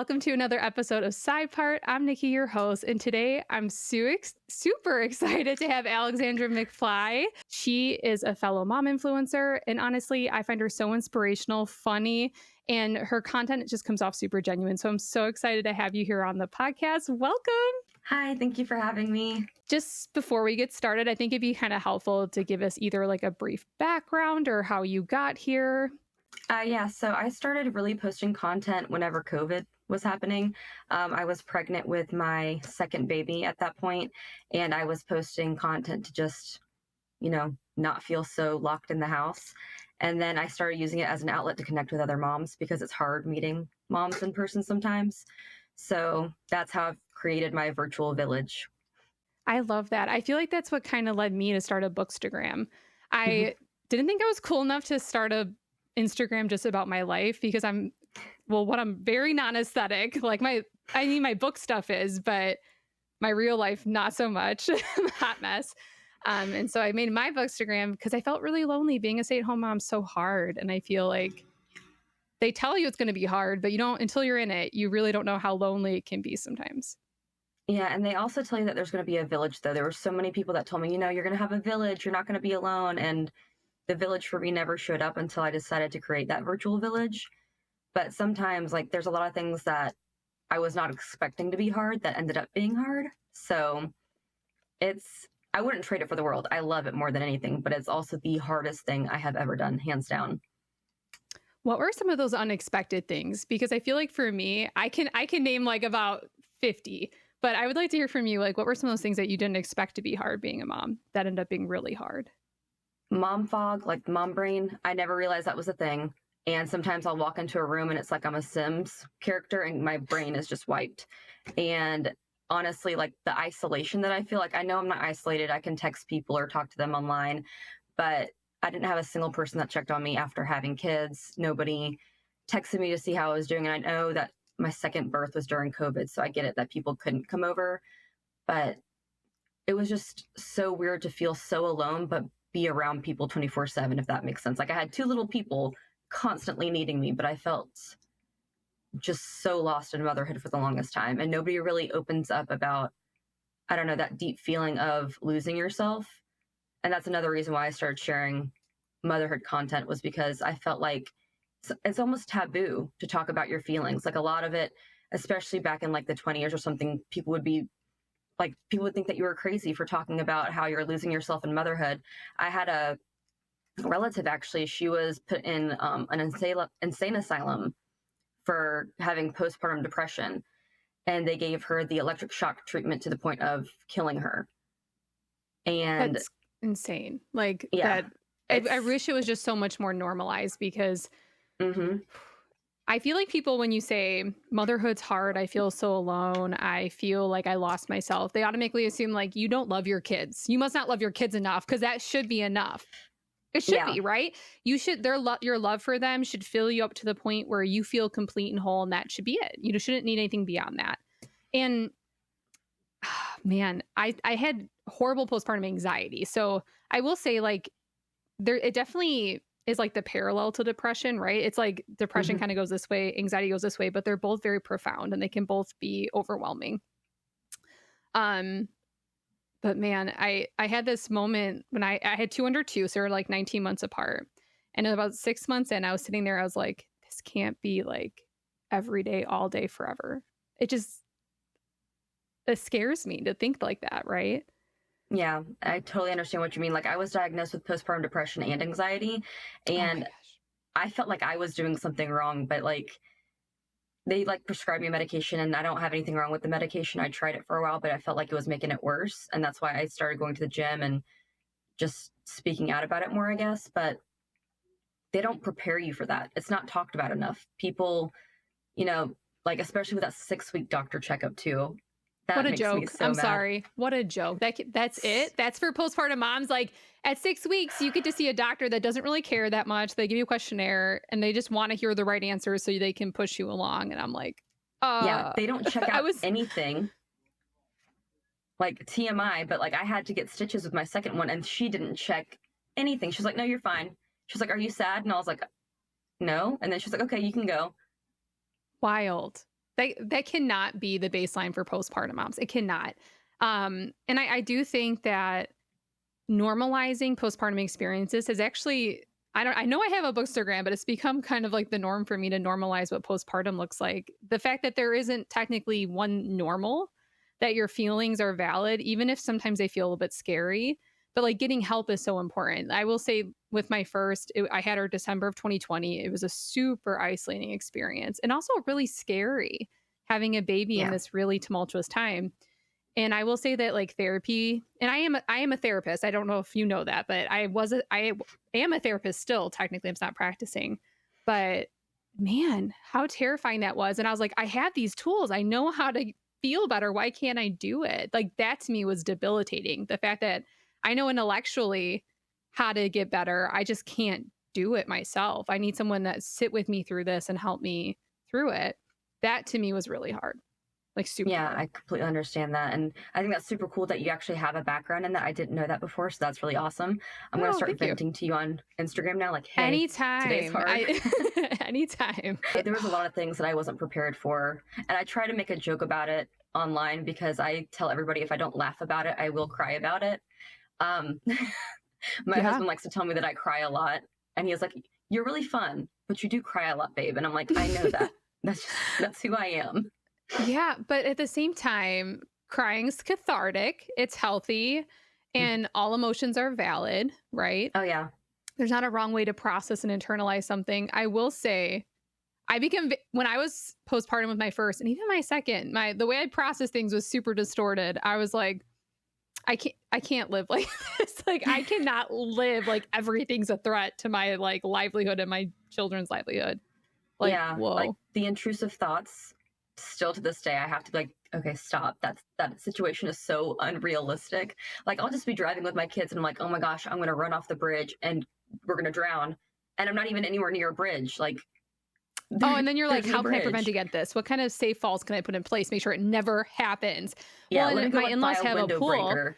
welcome to another episode of Side Part. I'm Nikki, your host, and today I'm super excited to have Alexandra McFall. She is a fellow mom influencer, and honestly, I find her so inspirational, funny, and her content just comes off super genuine. So I'm so excited to have you here on the podcast. Welcome. Hi, thank you for having me. Just before we get started, I think it'd be kind of helpful to give us either like a brief background or how you got here. So I started really posting content whenever COVID was happening. I was pregnant with my second baby at that point, and I was posting content to just, not feel so locked in the house. And then I started using it as an outlet to connect with other moms because it's hard meeting moms in person sometimes. So that's how I've created my virtual village. I love that. I feel like that's what kind of led me to start a Bookstagram. I didn't think I was cool enough to start a Instagram just about my life because I'm very non-aesthetic. Like my book stuff is, but my real life, not so much. I'm a hot mess. And so I made my Bookstagram because I felt really lonely. Being a stay-at-home mom is so hard. And I feel like they tell you it's going to be hard, but you don't, until you're in it, you really don't know how lonely it can be sometimes. Yeah, and they also tell you that there's going to be a village, though. There were so many people that told me, you're going to have a village. You're not going to be alone. And the village for me never showed up until I decided to create that virtual village. But sometimes, there's a lot of things that I was not expecting to be hard that ended up being hard. So I wouldn't trade it for the world. I love it more than anything, but it's also the hardest thing I have ever done, hands down. What were some of those unexpected things? Because I feel like for me, I can name about 50, but I would like to hear from you. What were some of those things that you didn't expect to be hard being a mom that ended up being really hard? Mom fog, mom brain. I never realized that was a thing. And sometimes I'll walk into a room and it's like I'm a Sims character and my brain is just wiped. And honestly, the isolation that I feel, I know I'm not isolated. I can text people or talk to them online, but I didn't have a single person that checked on me after having kids. Nobody texted me to see how I was doing. And I know that my second birth was during COVID, so I get it that people couldn't come over. But it was just so weird to feel so alone, but be around people 24/7, if that makes sense. I had two little people constantly needing me, but I felt just so lost in motherhood for the longest time. And nobody really opens up about, I don't know, that deep feeling of losing yourself. And that's another reason why I started sharing motherhood content, was because I felt like it's almost taboo to talk about your feelings. A lot of it, especially back in the 20 years or something, people would think that you were crazy for talking about how you're losing yourself in motherhood. I had a relative, actually, she was put in an insane asylum for having postpartum depression. And they gave her the electric shock treatment to the point of killing her. And that's insane. Yeah, that. I wish it was just so much more normalized because I feel like people, when you say motherhood's hard, I feel so alone, I feel like I lost myself, they automatically assume you don't love your kids. You must not love your kids enough because that should be enough. It should be, right? You should, your love for them should fill you up to the point where you feel complete and whole, and that should be it. You shouldn't need anything beyond that. And man, I had horrible postpartum anxiety. So I will say it definitely is the parallel to depression, right? It's depression kind of goes this way, anxiety goes this way, but they're both very profound and they can both be overwhelming. But man, I had this moment when I had two under two, so we're 19 months apart. And about 6 months in, I was sitting there, I was like, this can't be every day, all day, forever. It scares me to think like that, right? Yeah, I totally understand what you mean. I was diagnosed with postpartum depression and anxiety, and I felt like I was doing something wrong, but they prescribed me medication, and I don't have anything wrong with the medication. I tried it for a while, but I felt like it was making it worse. And that's why I started going to the gym and just speaking out about it more, I guess. But they don't prepare you for that. It's not talked about enough. People, especially with that 6-week doctor checkup too. What a joke. I'm sorry. What a joke. That's it. That's for postpartum moms. At 6 weeks, you get to see a doctor that doesn't really care that much. They give you a questionnaire and they just want to hear the right answers so they can push you along. And I'm yeah, they don't check out anything TMI, but I had to get stitches with my second one and she didn't check anything. She's like, no, you're fine. She's like, are you sad? And I was like, no. And then she's like, okay, you can go. Wild. That cannot be the baseline for postpartum moms. It cannot. And I do think that normalizing postpartum experiences has actually, I know I have a bookstagram, but it's become kind of like the norm for me to normalize what postpartum looks like. The fact that there isn't technically one normal, that your feelings are valid, even if sometimes they feel a little bit scary. But like getting help is so important. I will say with my first, I had her December of 2020. It was a super isolating experience and also really scary having a baby in this really tumultuous time. And I will say that like therapy, and I am a therapist. I don't know if you know that, but I am a therapist still. Technically, I'm not practicing, but man, how terrifying that was. And I was like, I have these tools. I know how to feel better. Why can't I do it? Like that to me was debilitating. The fact that I know intellectually how to get better. I just can't do it myself. I need someone that sit with me through this and help me through it. That to me was really hard. Like super hard. I completely understand that. And I think that's super cool that you actually have a background in that. I didn't know that before. So that's really awesome. I'm going to start venting to you on Instagram now. Like, hey, anytime. Today's hard. Anytime. There was a lot of things that I wasn't prepared for. And I try to make a joke about it online because I tell everybody if I don't laugh about it, I will cry about it. My husband likes to tell me that I cry a lot. And he was like, you're really fun, but you do cry a lot, babe. And I'm like, I know that. That's who I am. Yeah, but at the same time, crying's cathartic, it's healthy, and all emotions are valid, right? Oh, yeah. There's not a wrong way to process and internalize something. I will say, when I was postpartum with my first, and even my second, the way I processed things was super distorted. I was like, I can't live like this. Like, I cannot live like everything's a threat to my like livelihood and my children's livelihood. Like, whoa. Like the intrusive thoughts. Still to this day, I have to be like, okay, stop. That situation is so unrealistic. Like, I'll just be driving with my kids and I'm like, oh my gosh, I'm going to run off the bridge and we're going to drown. And I'm not even anywhere near a bridge. Like, and then you're like, how can I prevent against this? What kind of safe falls can I put in place? Make sure it never happens. Yeah, well, and my in-laws have a pool. Breaker.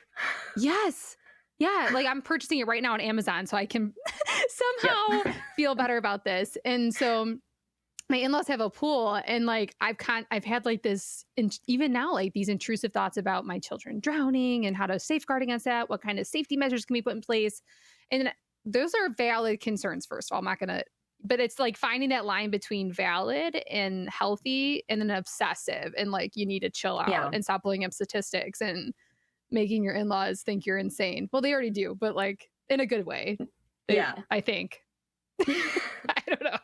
Yes. Yeah. Like I'm purchasing it right now on Amazon so I can somehow feel better about this. And so my in-laws have a pool and like I've had like this, even now, like these intrusive thoughts about my children drowning and how to safeguard against that. What kind of safety measures can be put in place? And those are valid concerns. First of all, I'm not going to, but it's like finding that line between valid and healthy and then obsessive. And like, you need to chill out and stop blowing up statistics and making your in-laws think you're insane. Well, they already do, but like in a good way. I think. I don't know.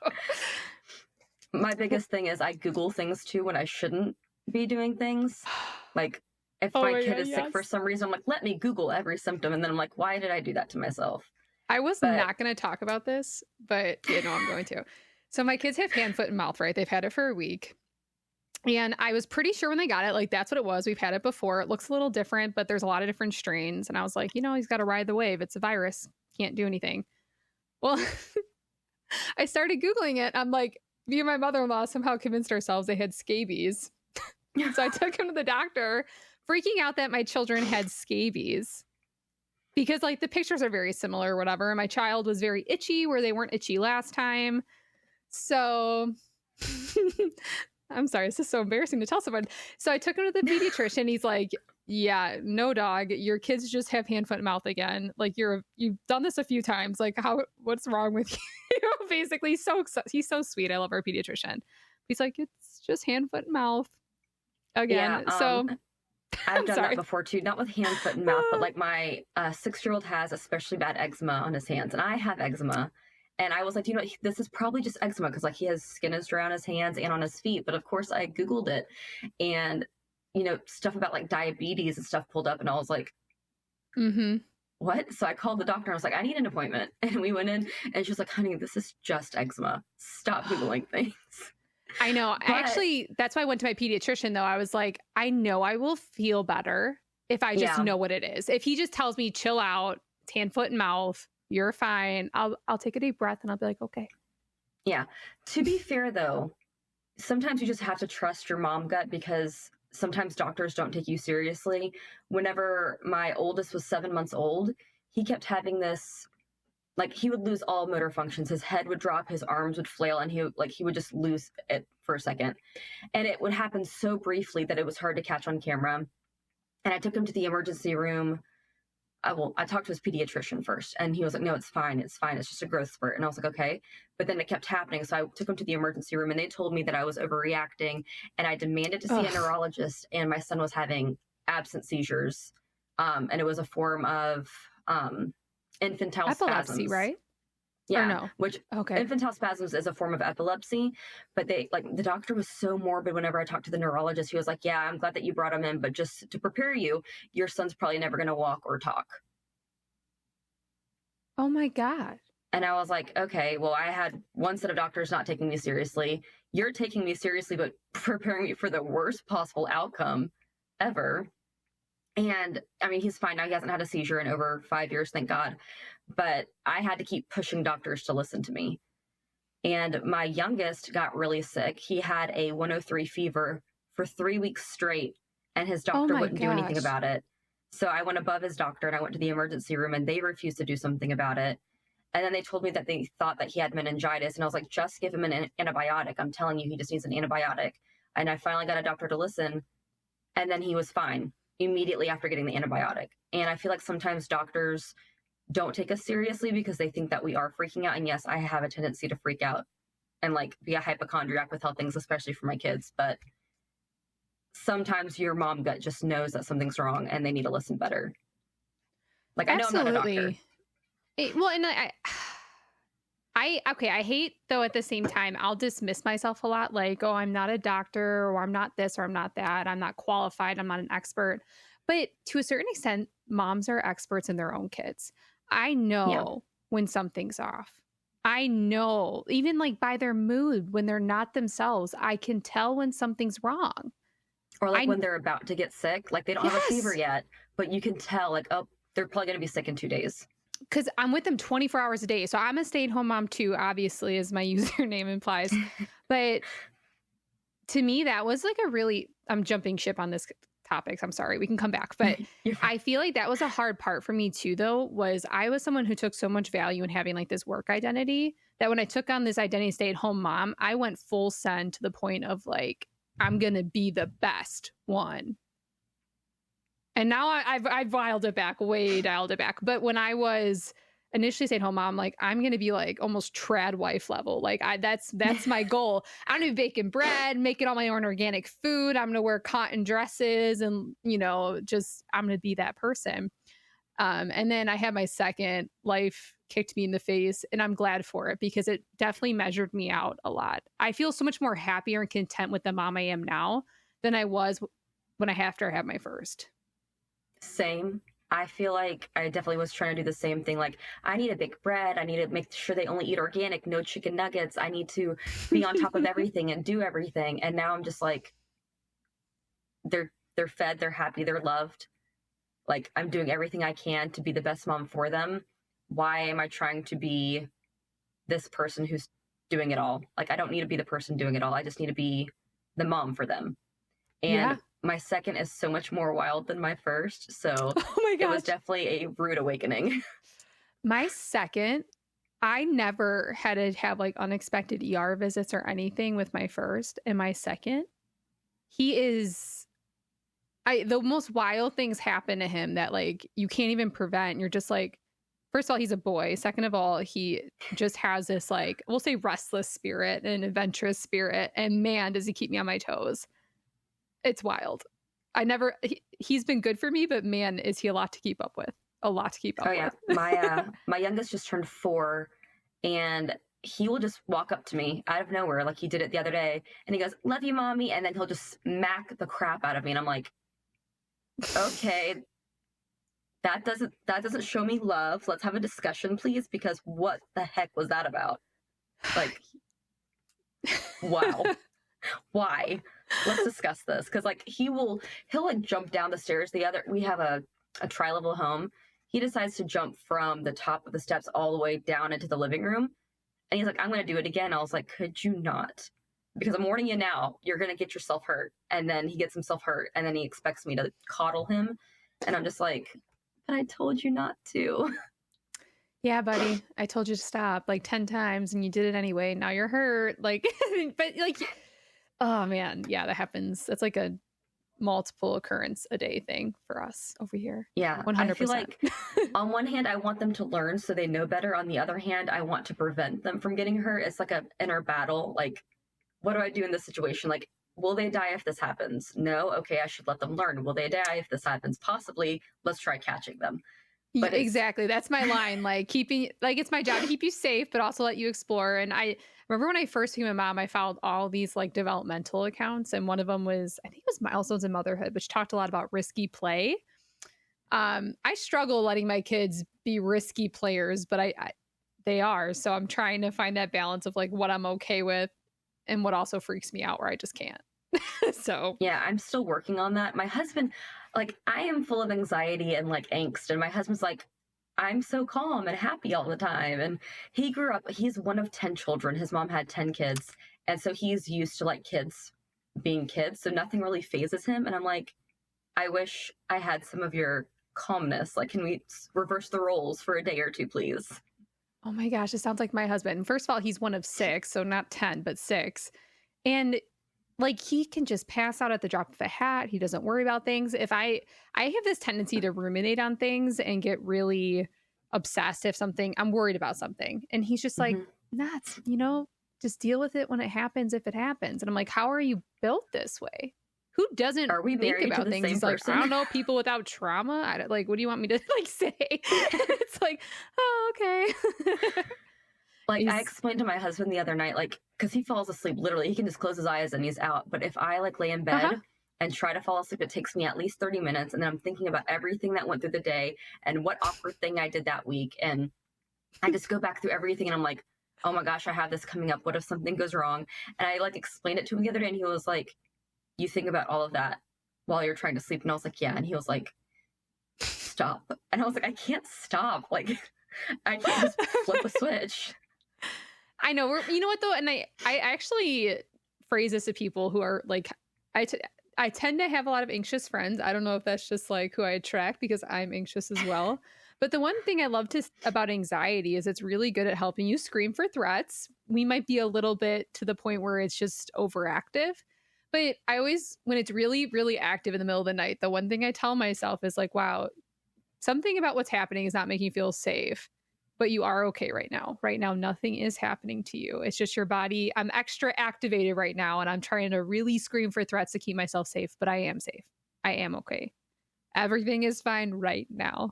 My biggest thing is I Google things too when I shouldn't be doing things. Like if my kid is sick for some reason, I'm like, let me Google every symptom. And then I'm like, why did I do that to myself? I was not going to talk about this, but I'm going to. So my kids have hand, foot, and mouth, right? They've had it for a week. And I was pretty sure when they got it, like that's what it was. We've had it before. It looks a little different, but there's a lot of different strains. And I was like, he's got to ride the wave. It's a virus. Can't do anything. Well, I started Googling it. I'm like, me and my mother-in-law somehow convinced ourselves they had scabies. So I took him to the doctor, freaking out that my children had scabies because like the pictures are very similar or whatever. My child was very itchy where they weren't itchy last time. So I'm sorry, this is so embarrassing to tell someone. So I took him to the pediatrician. He's like, yeah, no, dog, your kids just have hand, foot, and mouth again. Like you've done this a few times. Like what's wrong with you? Basically, he's so sweet. I love our pediatrician. He's like, it's just hand, foot, and mouth again. So I've done that before too, not with hand, foot, and mouth, but like my 6-year-old has especially bad eczema on his hands, and I have eczema. And I was like, this is probably just eczema because like he has skin is dry on his hands and on his feet. But of course, I Googled it, and stuff about like diabetes and stuff pulled up, and I was like, what? So I called the doctor. I was like, I need an appointment. And we went in and she was like, honey, this is just eczema. Stop Googling things. I know. That's why I went to my pediatrician though. I was like, I know I will feel better if I just know what it is. If he just tells me, chill out, it's hand, foot, and mouth, you're fine. I'll take a deep breath and I'll be like, okay. Yeah. To be fair though, sometimes you just have to trust your mom gut because sometimes doctors don't take you seriously. Whenever my oldest was 7 months old, he kept having this, like he would lose all motor functions. His head would drop, his arms would flail, and he would just lose it for a second. And it would happen so briefly that it was hard to catch on camera. And I took him to the emergency room. I talked to his pediatrician first, and he was like, no, it's fine. It's fine. It's just a growth spurt. And I was like, okay. But then it kept happening. So I took him to the emergency room, and they told me that I was overreacting, and I demanded to see a neurologist, and my son was having absent seizures. And it was a form of infantile epilepsy, spasms. Right? Yeah, or no? Which infantile spasms is a form of epilepsy, but the doctor was so morbid. Whenever I talked to the neurologist, he was like, yeah, I'm glad that you brought him in, but just to prepare you, your son's probably never going to walk or talk. Oh my God. And I was like, okay, well, I had one set of doctors not taking me seriously. You're taking me seriously, but preparing me for the worst possible outcome ever. And I mean, he's fine now. He hasn't had a seizure in over 5 years, thank God. But I had to keep pushing doctors to listen to me. And my youngest got really sick. He had a 103 fever for 3 weeks straight, and his doctor wouldn't do anything about it. So I went above his doctor, and I went to the emergency room, and they refused to do something about it. And then they told me that they thought that he had meningitis. And I was like, just give him an antibiotic. I'm telling you, he just needs an antibiotic. And I finally got a doctor to listen. And then he was fine immediately after getting the antibiotic. And I feel like sometimes doctors don't take us seriously because they think that we are freaking out. And yes, I have a tendency to freak out and like be a hypochondriac with health things, especially for my kids. But sometimes your mom gut just knows that something's wrong and they need to listen better. Like, I know I'm not a doctor. Well, and I hate, though, at the same time, I'll dismiss myself a lot. Like, oh, I'm not a doctor, or I'm not this, or I'm not that. I'm not qualified. I'm not an expert. But to a certain extent, moms are experts in their own kids. I know when something's off. I know, even like by their mood, when they're not themselves, I can tell when something's wrong. Or like when they're about to get sick, like they don't have a fever yet, but you can tell like, oh, they're probably going to be sick in 2 days. Because I'm with them 24 hours a day. So I'm a stay-at-home mom too, obviously, as my username implies. But to me, that was like I'm jumping ship on this topic. I'm sorry. We can come back. But I feel like that was a hard part for me too, though, was I was someone who took so much value in having like this work identity that when I took on this identity stay-at-home mom, I went full send to the point of like, I'm going to be the best one. And now I've dialed it back. But when I was initially stay-at-home mom, like I'm going to be like almost trad wife level. Like that's my goal. I'm going to be baking bread, making all my own organic food. I'm going to wear cotton dresses and, I'm going to be that person. And then I had my second, life kicked me in the face, and I'm glad for it because it definitely measured me out a lot. I feel so much more happier and content with the mom I am now than I was when I had my first. Same. I feel like I definitely was trying to do the same thing. Like, I need to bake bread. I need to make sure they only eat organic, no chicken nuggets. I need to be on top of everything and do everything. And now I'm just like, they're fed, they're happy, they're loved. Like, I'm doing everything I can to be the best mom for them. Why am I trying to be this person who's doing it all? Like, I don't need to be the person doing it all. I just need to be the mom for them. And my second is so much more wild than my first. So it was definitely a rude awakening. My second, I never had to have like unexpected ER visits or anything with my first. And my second, the most wild things happen to him that like you can't even prevent. You're just like, first of all, he's a boy. Second of all, he just has this like, we'll say restless spirit and adventurous spirit. And man, does he keep me on my toes. It's wild. He's been good for me, but man, is he a lot to keep up with. Oh yeah. My youngest just turned 4, and he will just walk up to me out of nowhere. Like he did it the other day, and he goes, "Love you, mommy." And then he'll just smack the crap out of me. And I'm like, okay, that doesn't show me love. Let's have a discussion, please. Because what the heck was that about? Like, wow. Why? Let's discuss this. Because like he'll like jump down the stairs. We have a tri-level home. He decides to jump from the top of the steps all the way down into the living room. And he's like, "I'm going to do it again." I was like, "Could you not? Because I'm warning you now, you're going to get yourself hurt." And then he gets himself hurt, and then he expects me to coddle him. And I'm just like, "But I told you not to." Yeah, buddy, I told you to stop like 10 times and you did it anyway. Now you're hurt. Like, but like, Oh man, yeah, that happens. That's like a multiple occurrence a day thing for us over here. Yeah, I feel 100%. like on one hand, I want them to learn so they know better. On the other hand, I want to prevent them from getting hurt. It's like a inner battle. Like, what do I do in this situation? Like, will they die if this happens? No. Okay, I should let them learn. Will they die if this happens? Possibly. Let's try catching them. But Exactly. That's my line. Like keeping, like it's my job to keep you safe, but also let you explore. And I remember when I first became a mom, I followed all these like developmental accounts. And one of them was, I think it was Milestones in Motherhood, which talked a lot about risky play. I struggle letting my kids be risky players, but they are. So I'm trying to find that balance of like what I'm okay with and what also freaks me out where I just can't. So yeah, I'm still working on that. My husband, like, I am full of anxiety and like angst, and my husband's like, I'm so calm and happy all the time. And he grew up, he's one of 10 children. His mom had 10 kids. And so he's used to like kids being kids. So nothing really phases him. And I'm like, I wish I had some of your calmness. Like, can we reverse the roles for a day or two, please? oh my gosh, it sounds like my husband. First of all, he's one of 6, so not 10, but 6. And like he can just pass out at the drop of a hat. He doesn't worry about things. If I have this tendency to ruminate on things and get really obsessed if something I'm worried about something. And he's just like, nuts, just deal with it when it happens if it happens. And I'm like, how are you built this way? Who doesn't Are we think married about to the things? same He's like, person? I don't know, people without trauma. I don't, like, what do you want me to like say? It's like, oh, okay. Like, I explained to my husband the other night, like, because he falls asleep literally, he can just close his eyes and he's out. But if I like lay in bed and try to fall asleep, it takes me at least 30 minutes. And then I'm thinking about everything that went through the day and what awkward thing I did that week. And I just go back through everything and I'm like, oh my gosh, I have this coming up. What if something goes wrong? And I like explained it to him the other day and he was like, you think about all of that while you're trying to sleep? And I was like, yeah. And he was like, stop. And I was like, I can't stop. Like, I can't just flip a switch. I know. You know what though, and I actually phrase this to people who are like, I tend to have a lot of anxious friends. I don't know if that's just like who I attract because I'm anxious as well. But the one thing I love about anxiety is it's really good at helping you screen for threats. We might be a little bit to the point where it's just overactive. But I always, when it's really, really active in the middle of the night, the one thing I tell myself is like, wow, something about what's happening is not making you feel safe. But you are okay right now. Right now, nothing is happening to you. It's just your body. I'm extra activated right now, and I'm trying to really scream for threats to keep myself safe, but I am safe. I am okay. Everything is fine right now.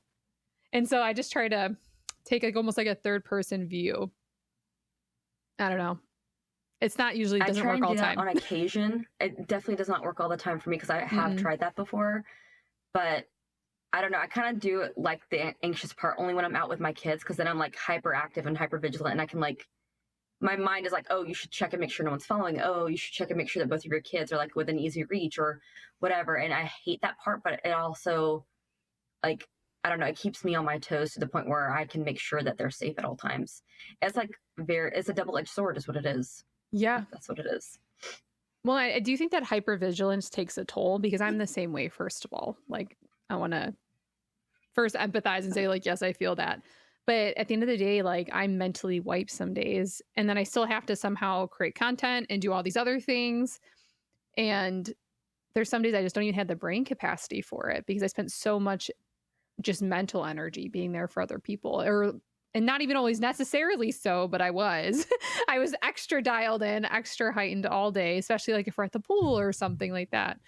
And so I just try to take like almost like a third person view. I don't know. It's not usually, it doesn't work all the time. On occasion. It definitely does not work all the time for me because I have tried that before. But I don't know. I kind of do like the anxious part only when I'm out with my kids because then I'm like hyperactive and hyper vigilant and I can like, my mind is like, oh, you should check and make sure no one's following. Oh, you should check and make sure that both of your kids are like within easy reach or whatever. And I hate that part, but it also like, I don't know, it keeps me on my toes to the point where I can make sure that they're safe at all times. It's like it's a double-edged sword is what it is. Yeah. That's what it is. Well, I do think that hypervigilance takes a toll because I'm the same way, first of all. Like, I want to first empathize and say, like, yes, I feel that. But at the end of the day, like, I'm mentally wiped some days. And then I still have to somehow create content and do all these other things. And there's some days I just don't even have the brain capacity for it because I spent so much just mental energy being there for other people and not even always necessarily so, but I was extra dialed in, extra heightened all day, especially like if we're at the pool or something like that.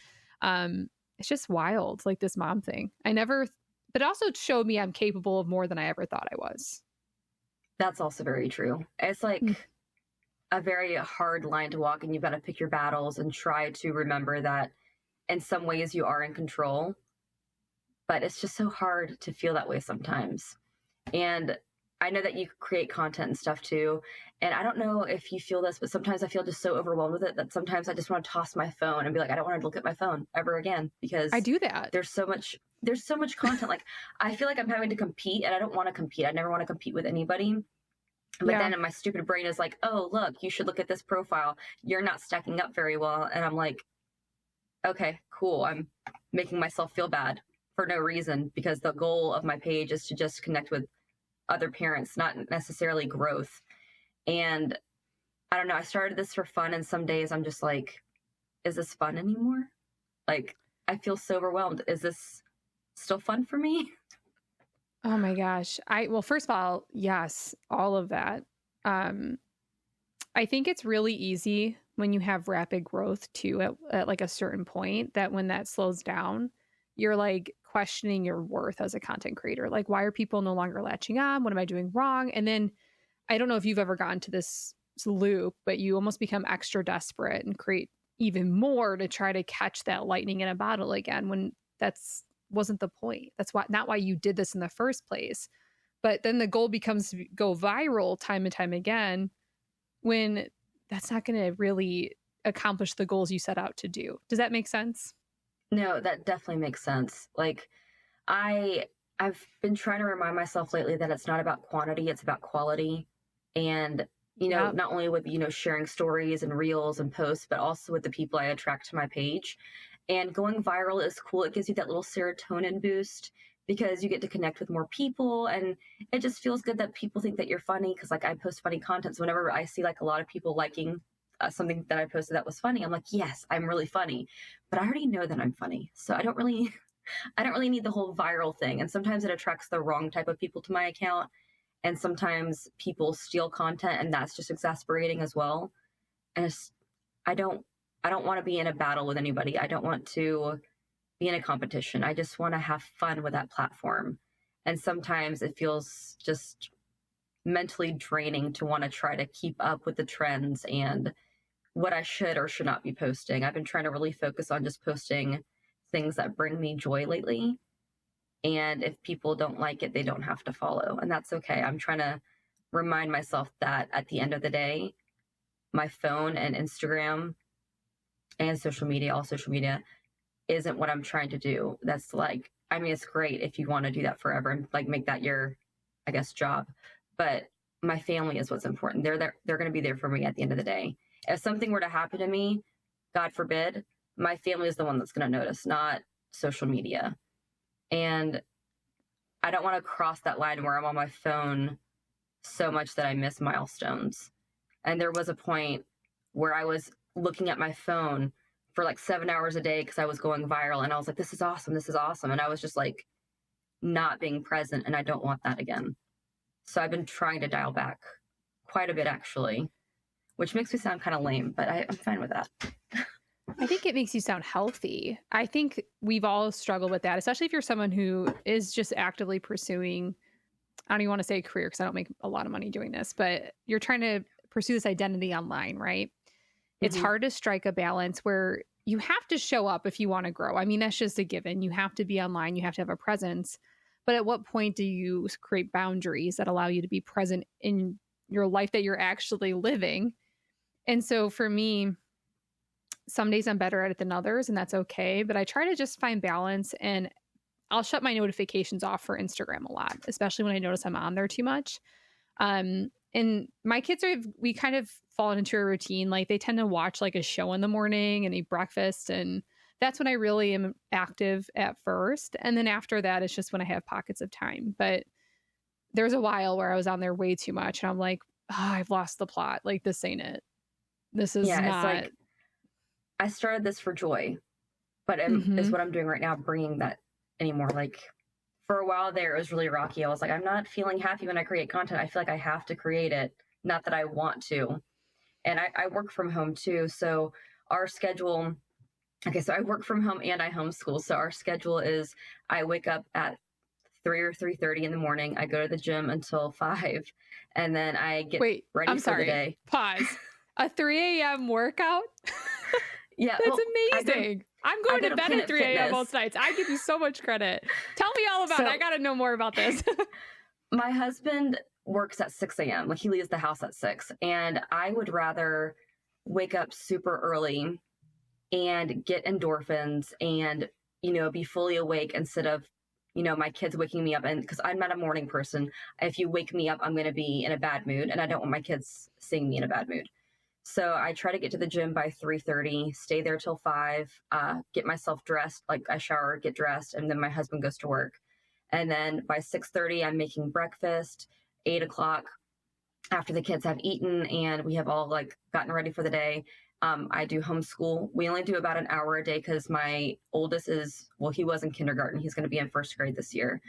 It's just wild, like this mom thing. But also showed me I'm capable of more than I ever thought I was. That's also very true. It's like a very hard line to walk and you've got to pick your battles and try to remember that in some ways you are in control, but it's just so hard to feel that way sometimes. And I know that you create content and stuff too. And I don't know if you feel this, but sometimes I feel just so overwhelmed with it that sometimes I just want to toss my phone and be like, I don't want to look at my phone ever again because I do that. There's so much content. Like I feel like I'm having to compete and I don't want to compete. I never want to compete with anybody. But then my stupid brain is like, oh, look, you should look at this profile. You're not stacking up very well. And I'm like, okay, cool. I'm making myself feel bad for no reason because the goal of my page is to just connect with other parents, not necessarily growth. And I don't know, I started this for fun and some days I'm just like, is this fun anymore? Like, I feel so overwhelmed. Is this still fun for me? Oh my gosh. Well, first of all, yes, all of that. Um, I think it's really easy when you have rapid growth too at like a certain point that when that slows down, you're like questioning your worth as a content creator. Like, why are people no longer latching on? What am I doing wrong? And then I don't know if you've ever gotten to this loop, but you almost become extra desperate and create even more to try to catch that lightning in a bottle again when that's wasn't the point. That's why not why you did this in the first place. But then the goal becomes to go viral time and time again when that's not going to really accomplish the goals you set out to do. Does that make sense? No, that definitely makes sense. Like, I've been trying to remind myself lately that it's not about quantity, it's about quality. And, Yeah. not only with, sharing stories and reels and posts, but also with the people I attract to my page. And going viral is cool. It gives you that little serotonin boost because you get to connect with more people. And it just feels good that people think that you're funny because, like, I post funny content. So whenever I see, like, a lot of people liking something that I posted that was funny, I'm like, yes, I'm really funny. But I already know that I'm funny. So I don't really need the whole viral thing. And sometimes it attracts the wrong type of people to my account. And sometimes people steal content and that's just exasperating as well. And I don't I don't want to be in a battle with anybody. I don't want to be in a competition. I just want to have fun with that platform. And sometimes it feels just mentally draining to want to try to keep up with the trends and what I should or should not be posting. I've been trying to really focus on just posting things that bring me joy lately. And if people don't like it, they don't have to follow. And that's okay. I'm trying to remind myself that at the end of the day, my phone and Instagram and all social media, isn't what I'm trying to do. That's like, I mean, it's great if you want to do that forever and like make that your, I guess, job. But my family is what's important. They're there. They're going to be there for me at the end of the day. If something were to happen to me, God forbid, my family is the one that's going to notice, not social media. And I don't want to cross that line where I'm on my phone so much that I miss milestones. And there was a point where I was looking at my phone for like 7 hours a day because I was going viral. And I was like, this is awesome. This is awesome. And I was just like not being present. And I don't want that again. So I've been trying to dial back quite a bit, actually, which makes me sound kind of lame, but I'm fine with that. I think it makes you sound healthy. I think we've all struggled with that, especially if you're someone who is just actively pursuing, I don't even want to say a career because I don't make a lot of money doing this, but you're trying to pursue this identity online, right? It's hard to strike a balance where you have to show up if you want to grow. I mean, that's just a given. You have to be online, you have to have a presence. But at what point do you create boundaries that allow you to be present in your life that you're actually living? And so for me, some days I'm better at it than others, and that's okay. But I try to just find balance, and I'll shut my notifications off for Instagram a lot, especially when I notice I'm on there too much. And my kids we kind of fallen into a routine. Like they tend to watch like a show in the morning and eat breakfast. And that's when I really am active at first. And then after that, it's just when I have pockets of time. But there's a while where I was on there way too much. And I'm like, oh, I've lost the plot. Like this ain't it. This is not. It's like, I started this for joy, but is what I'm doing right now, bringing that anymore. Like for a while there, it was really rocky. I was like, I'm not feeling happy when I create content. I feel like I have to create it, not that I want to. And I work from home too. So our schedule, okay, so I work from home and I homeschool. So our schedule is I wake up at 3 or 3:30 in the morning. I go to the gym until 5 and then I get ready for the day. Pause. A 3 a.m. workout? Yeah. That's amazing. I'm going to bed at 3 a.m. most nights. I give you so much credit. Tell me all about it. I got to know more about this. My husband works at 6 a.m. Like he leaves the house at 6. And I would rather wake up super early and get endorphins and, be fully awake instead of, my kids waking me up. And because I'm not a morning person, if you wake me up, I'm going to be in a bad mood. And I don't want my kids seeing me in a bad mood. So I try to get to the gym by 3:30, stay there till 5, get myself dressed, like I shower, get dressed, and then my husband goes to work. And then by 6:30, I'm making breakfast. 8 o'clock, after the kids have eaten and we have all like gotten ready for the day, I do homeschool. We only do about an hour a day because my oldest he was in kindergarten. He's going to be in first grade this year.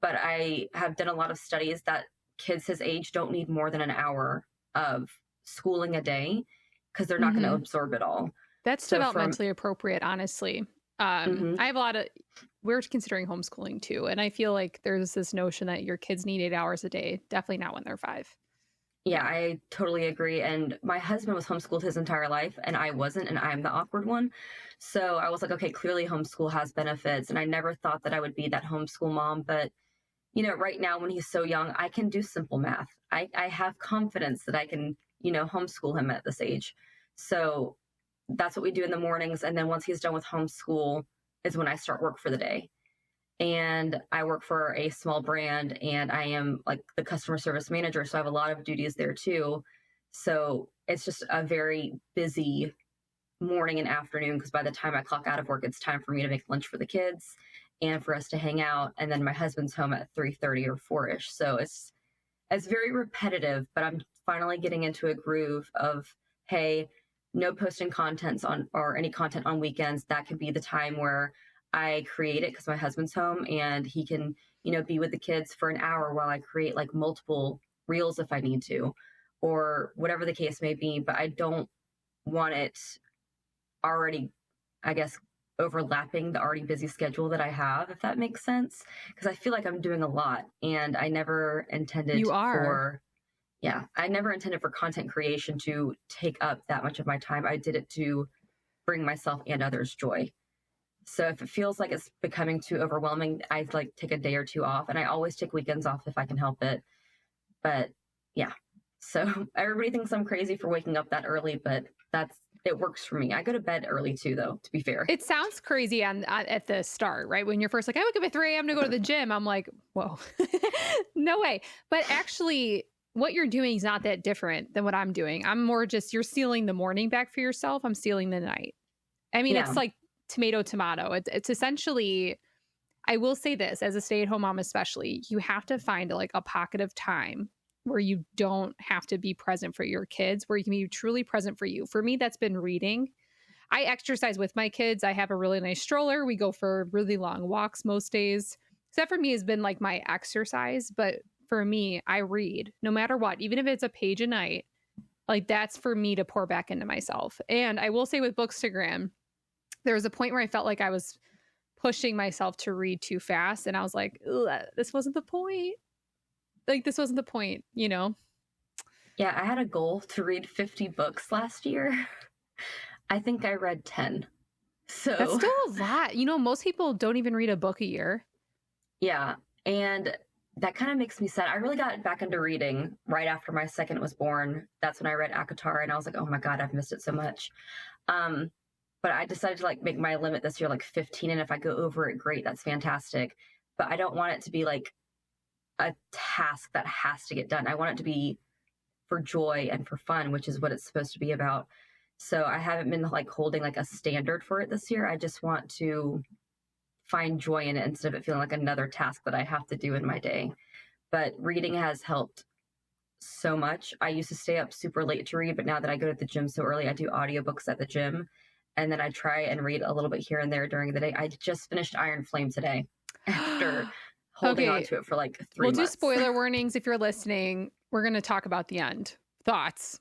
But I have done a lot of studies that kids his age don't need more than an hour of schooling a day because they're not going to absorb it all. That's developmentally appropriate, honestly. I have we're considering homeschooling too. And I feel like there's this notion that your kids need 8 hours a day. Definitely not when they're 5. Yeah, I totally agree. And my husband was homeschooled his entire life and I wasn't, and I'm the awkward one. So I was like, okay, clearly homeschool has benefits. And I never thought that I would be that homeschool mom. But, right now when he's so young, I can do simple math. I have confidence that I can, homeschool him at this age. So that's what we do in the mornings. And then once he's done with homeschool is when I start work for the day. And I work for a small brand and I am like the customer service manager. So I have a lot of duties there too. So it's just a very busy morning and afternoon because by the time I clock out of work, it's time for me to make lunch for the kids and for us to hang out. And then my husband's home at 3:30 or 4-ish. So it's very repetitive, but I'm finally getting into a groove of, hey, no posting contents or any content on weekends. That could be the time where I create it because my husband's home and he can, be with the kids for an hour while I create like multiple reels if I need to, or whatever the case may be. But I don't want it already, I guess, overlapping the already busy schedule that I have, if that makes sense. Because I feel like I'm doing a lot and I never intended I never intended for content creation to take up that much of my time. I did it to bring myself and others joy. So if it feels like it's becoming too overwhelming, I like take a day or two off, and I always take weekends off if I can help it. But yeah, so everybody thinks I'm crazy for waking up that early, but it works for me. I go to bed early too, though, to be fair. It sounds crazy at the start, right? When you're first like, I wake up at 3 a.m. to go to the gym. I'm like, whoa, no way. But actually, what you're doing is not that different than what I'm doing. I'm more just, you're stealing the morning back for yourself. I'm stealing the night. I mean, It's like tomato. It's essentially, I will say this, as a stay-at-home mom especially, you have to find like a pocket of time where you don't have to be present for your kids, where you can be truly present for you. For me, that's been reading. I exercise with my kids. I have a really nice stroller. We go for really long walks most days. So that for me has been like my exercise. But for me, I read no matter what, even if it's a page a night, like that's for me to pour back into myself. And I will say with Bookstagram, there was a point where I felt like I was pushing myself to read too fast. And I was like, this wasn't the point. Like, this wasn't the point, Yeah, I had a goal to read 50 books last year. I think I read 10. So that's still a lot. Most people don't even read a book a year. Yeah. And that kind of makes me sad. I really got back into reading right after my second was born. That's when I read ACOTAR and I was like, oh my God, I've missed it so much. But I decided to like make my limit this year like 15. And if I go over it, great, that's fantastic. But I don't want it to be like a task that has to get done. I want it to be for joy and for fun, which is what it's supposed to be about. So I haven't been like holding like a standard for it this year. I just want to find joy in it instead of it feeling like another task that I have to do in my day. But reading has helped so much. I used to stay up super late to read, but now that I go to the gym so early, I do audiobooks at the gym. And then I try and read a little bit here and there during the day. I just finished Iron Flame today after holding on to it for like 3 months. We'll do spoiler warnings if you're listening. We're going to talk about the end. Thoughts?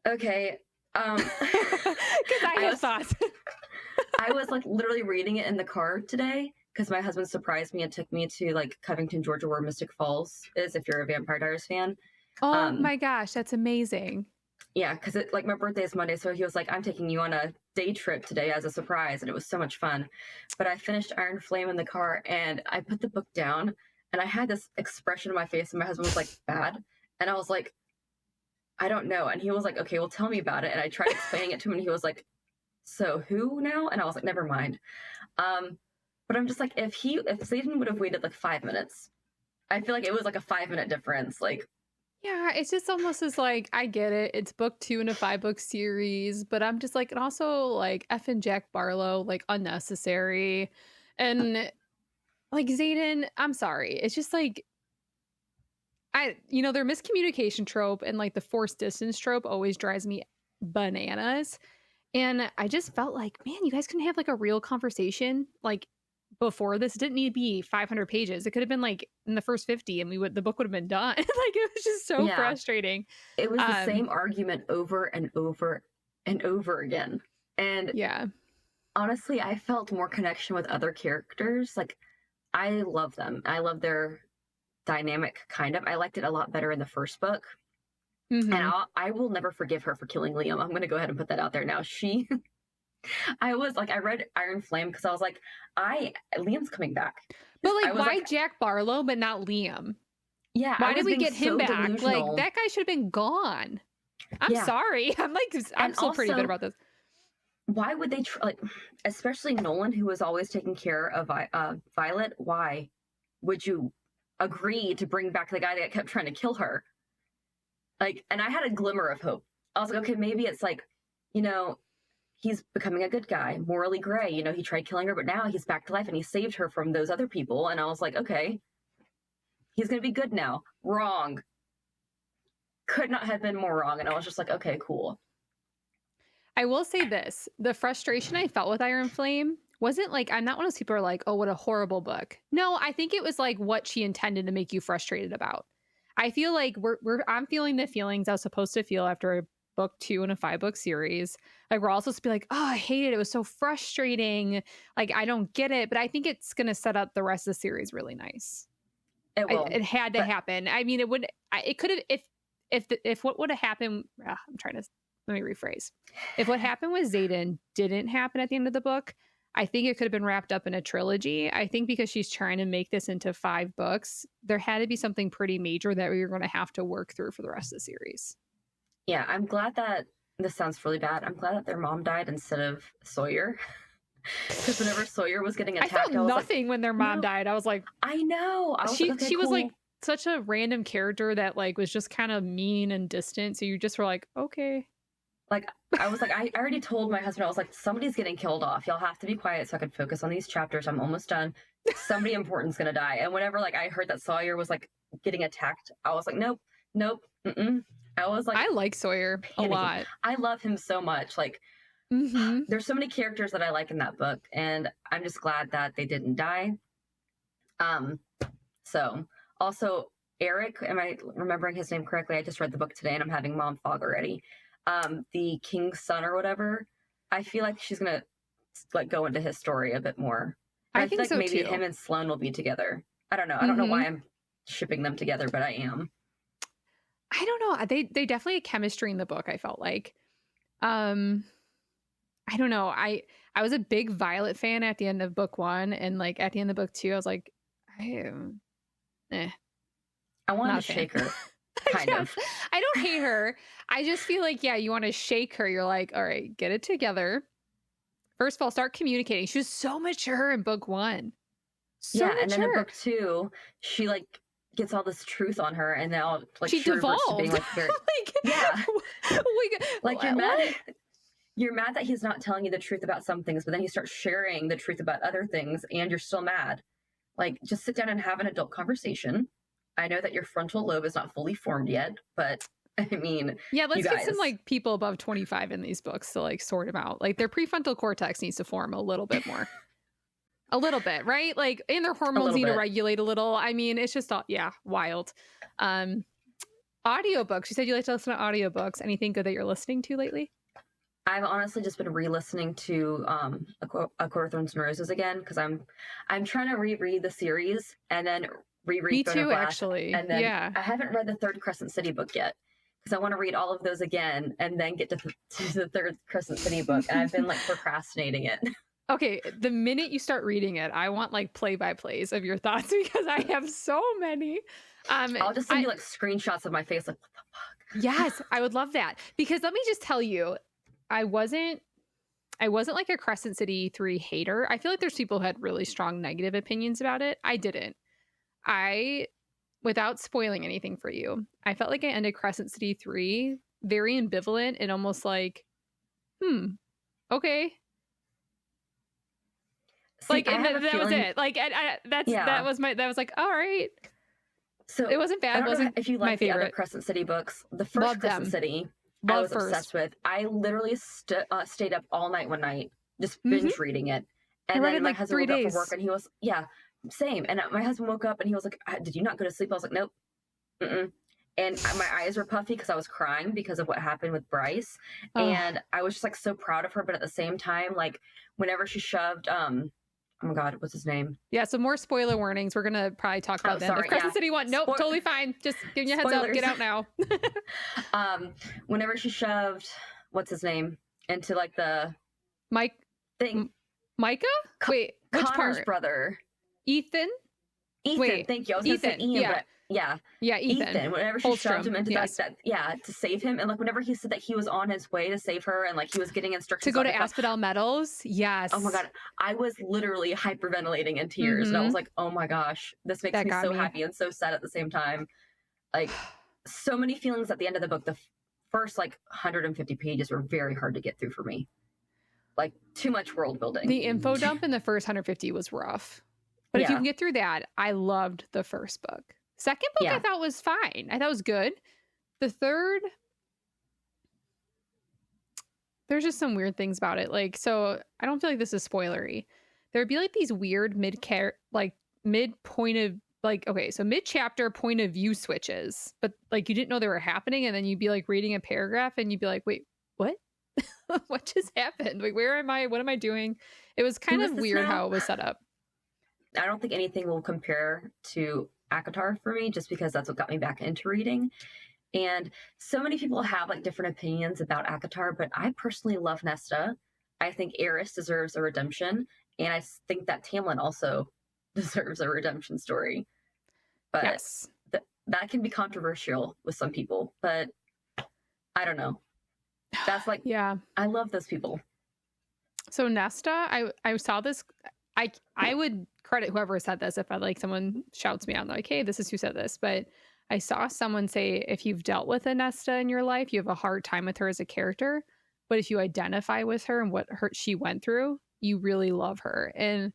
Okay. Because I have thoughts. I was like literally reading it in the car today because my husband surprised me and took me to like Covington, Georgia, where Mystic Falls is, if you're a Vampire Diaries fan. Oh my gosh, that's amazing. Yeah, because like my birthday is Monday, so he was like, I'm taking you on a day trip today as a surprise, and it was so much fun. But I finished Iron Flame in the car, and I put the book down, and I had this expression on my face, and my husband was like, bad? And I was like, I don't know. And he was like, okay, well, tell me about it. And I tried explaining it to him, and he was like, so who now? And I was like, never mind. But I'm just like, if Satan would have waited like 5 minutes, I feel like it was like a 5-minute difference. Like, yeah, it's just almost as like, I get it. It's book 2 in a 5-book series, but I'm just like, and also like effing Jack Barlow, like unnecessary. And like Zayden, I'm sorry. It's just like, their miscommunication trope and like the forced distance trope always drives me bananas. And I just felt like, man, you guys couldn't have like a real conversation like before this. It didn't need to be 500 pages. It could have been like in the first 50 and the book would have been done. Like it was just so frustrating. It was the same argument over and over and over again. And yeah, honestly, I felt more connection with other characters. Like I love them. I love their dynamic kind of. I liked it a lot better in the first book. mm-hmm. And I will never forgive her for killing Liam. I'm going to go ahead and put that out there now. I was like, I read Iron Flame because I was like, Liam's coming back. But like, why Jack Barlow but not Liam? Yeah. Why did we get him back? Delusional. Like that guy should have been gone. I'm sorry. I'm still pretty good about this. Why would they like, especially Nolan, who was always taking care of Violet? Why would you agree to bring back the guy that kept trying to kill her? Like, and I had a glimmer of hope. I was like, okay, maybe it's like, you know, he's becoming a good guy, morally gray. You know, he tried killing her, but now he's back to life and he saved her from those other people. And I was like, okay, he's going to be good now. Wrong. Could not have been more wrong. And I was just like, okay, cool. I will say this. The frustration I felt with Iron Flame wasn't like, I'm not one of those people who are like, oh, what a horrible book. No, I think it was like what she intended to make you frustrated about. I feel like I'm feeling the feelings I was supposed to feel after a book 2 in a 5-book series. Like we're all supposed to be like, oh, I hate it. It was so frustrating. Like I don't get it. But I think it's going to set up the rest of the series really nice. It will. It had to happen. I mean, it could have, if what would have happened, let me rephrase. If what happened with Xaden didn't happen at the end of the book, I think it could have been wrapped up in a trilogy. I think because she's trying to make this into 5 books, there had to be something pretty major that we were going to have to work through for the rest of the series. Yeah, I'm glad that, this sounds really bad, I'm glad that their mom died instead of Sawyer. Because whenever Sawyer was getting attacked, I felt nothing when their mom died. I was like, I know. She was like such a random character that like was just kind of mean and distant. So you just were like, okay. Like, I was like, I already told my husband, I was like, somebody's getting killed off. Y'all have to be quiet so I can focus on these chapters. I'm almost done. Somebody important's going to die. And whenever like I heard that Sawyer was like getting attacked, I was like, nope. I was like, I like Sawyer a lot. I love him so much. Like, there's so many characters that I like in that book. And I'm just glad that they didn't die. So also Eric, am I remembering his name correctly? I just read the book today and I'm having mom fog already. The king's son or whatever, I feel like she's gonna like go into his story a bit more. I feel like so maybe too. Him and Sloane will be together. I don't know. I don't know why I'm shipping them together, but I am. I don't know. They definitely had chemistry in the book, I felt like. I don't know. I was a big Violet fan at the end of book 1, and like at the end of book 2, I was like, I wanted to shake her. Kind of. I don't hate her. I just feel like, yeah, you want to shake her. You're like, all right, get it together. First of all, start communicating. She was so mature in book 1. So mature. And then in book 2, she like gets all this truth on her, and now like she devolved. Being, like, very, like you're mad that he's not telling you the truth about some things, but then he starts sharing the truth about other things, and you're still mad. Like, just sit down and have an adult conversation. I know that your frontal lobe is not fully formed yet, but I mean, yeah, let's get some like people above 25 in these books to like sort them out. Like their prefrontal cortex needs to form a little bit more. A little bit, right? Like, and their hormones need to regulate a little. I mean, it's just, wild. Audiobooks. You said you like to listen to audiobooks. Anything good that you're listening to lately? I've honestly just been re-listening to A Court of Thorns and Roses again, because I'm trying to reread the series and then reread. Me too, actually. And then I haven't read the third Crescent City book yet, because I want to read all of those again and then get to the third Crescent City book, and I've been like procrastinating it. Okay, the minute you start reading it, I want like play-by-plays of your thoughts, because I have so many. I'll just send you like screenshots of my face, like, what the fuck? Yes, I would love that. Because let me just tell you, I wasn't like a Crescent City 3 hater. I feel like there's people who had really strong negative opinions about it. I didn't. Without spoiling anything for you, I felt like I ended Crescent City 3 very ambivalent and almost like, okay. See, like, and that was it. Like, that was like, all right. So it wasn't bad. It wasn't if you like the other Crescent City books. The first Crescent City, Love was first. obsessed with. I literally stayed up all night one night, just binge reading it. And then my husband woke up from work and he was, same. And my husband woke up and he was like, did you not go to sleep? I was like, nope. Mm-mm. And my eyes were puffy because I was crying because of what happened with Bryce. And I was just like so proud of her. But at the same time, like whenever she shoved, oh my God, what's his name? Yeah, so more spoiler warnings. We're going to probably talk about them. If Crescent City one, nope, totally fine. Just giving you a heads up. Get out now. Whenever she shoved, what's his name? Into like the Mike thing. Micah? Wait, which Connor's part? brother. Ethan? Wait, thank you. I was going to say Ian, but Ethan. Whenever she shoved him into like that, to save him, and like whenever he said that he was on his way to save her, and like he was getting instructions to go to Asphodel Meadows. Yes. Oh my God, I was literally hyperventilating in tears, and I was like, oh my gosh, this makes me so happy and so sad at the same time. Like so many feelings at the end of the book. The first like 150 pages were very hard to get through for me. Like too much world building. The info dump in the first 150 was rough. But if you can get through that, I loved the first book. Second book I thought was fine. I thought it was good. The third, there's just some weird things about it. Like, so I don't feel like this is spoilery. There'd be like these weird mid-chapter point of view switches, but like you didn't know they were happening, and then you'd be like reading a paragraph and you'd be like, wait, what? What just happened? Like, where am I? What am I doing? It was kind of weird how it was set up. I don't think anything will compare to ACOTAR for me, just because that's what got me back into reading. And so many people have like different opinions about ACOTAR, but I personally love Nesta. I think Eris deserves a redemption, and I think that Tamlin also deserves a redemption story. But that can be controversial with some people, but I don't know. That's like, I love those people. So Nesta, I saw this. I would credit whoever said this if someone shouts me out like, hey, this is who said this. But I saw someone say, if you've dealt with a Nesta in your life, you have a hard time with her as a character. But if you identify with her and what she went through, you really love her. And